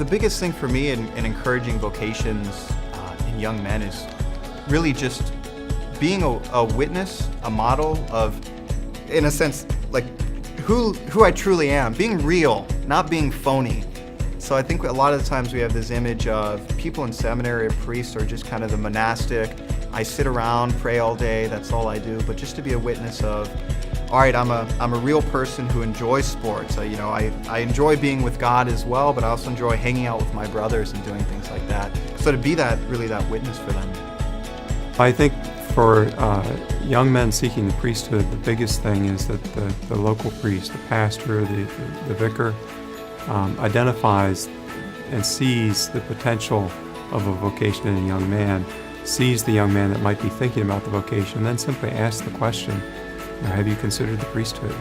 the biggest thing for me in encouraging vocations in young men is really just being a witness, a model of, in a sense, like who I truly am, being real, not being phony. So I think a lot of the times we have this image of people in seminary or priests are just kind of the monastic, I sit around, pray all day, that's all I do. But just to be a witness of, all right, I'm a real person who enjoys sports. I enjoy being with God as well, but I also enjoy hanging out with my brothers and doing things like that. So to be that witness for them. I think for young men seeking the priesthood, the biggest thing is that the local priest, the pastor, the vicar, identifies and sees the potential of a vocation in a young man, sees the young man that might be thinking about the vocation, and then simply asks the question, have you considered the priesthood?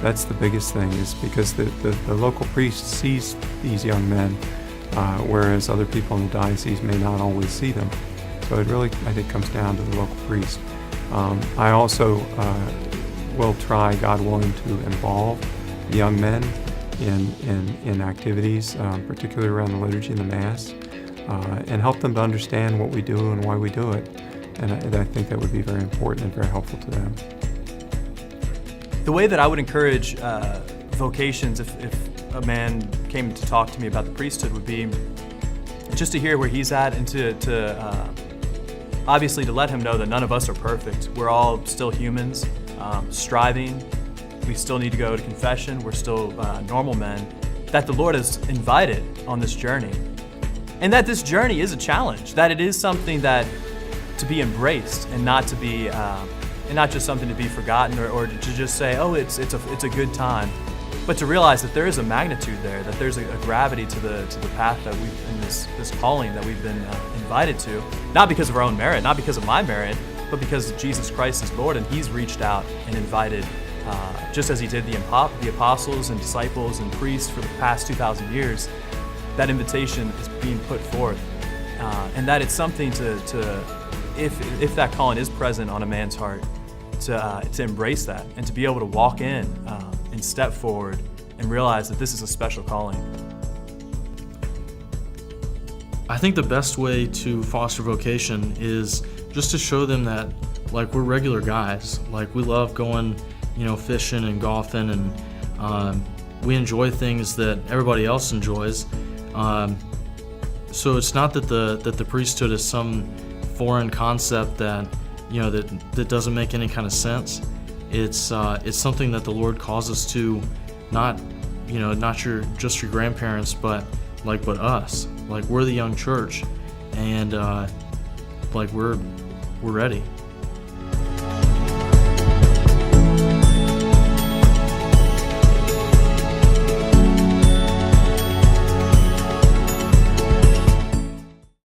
That's the biggest thing, is because the local priest sees these young men, whereas other people in the diocese may not always see them. So it really, I think, comes down to the local priest. I also will try, God willing, to involve young men in activities, particularly around the liturgy and the Mass, and help them to understand what we do and why we do it. And I think that would be very important and very helpful to them. The way that I would encourage vocations, if a man came to talk to me about the priesthood, would be just to hear where he's at, and to obviously to let him know that none of us are perfect. We're all still humans, striving. We still need to go to confession. We're still normal men that the Lord has invited on this journey. And that this journey is a challenge, that it is something that to be embraced and not to be, and not just something to be forgotten or to just say, oh, it's a good time, but to realize that there is a magnitude there, that there's a gravity to the path that we've, in this calling that we've been invited to, not because of our own merit, not because of my merit, but because Jesus Christ is Lord, and He's reached out and invited, just as He did the apostles and disciples and priests for the past 2,000 years. That invitation is being put forth, and that it's something to if that calling is present on a man's heart, to embrace that and to be able to walk in and step forward and realize that this is a special calling. I think the best way to foster vocation is just to show them that, like, we're regular guys. Like, we love going, fishing and golfing, and we enjoy things that everybody else enjoys. So it's not that the priesthood is some foreign concept that that doesn't make any kind of sense. It's something that the Lord calls us to, not just your grandparents, but us. Like, we're the young church, and we're ready.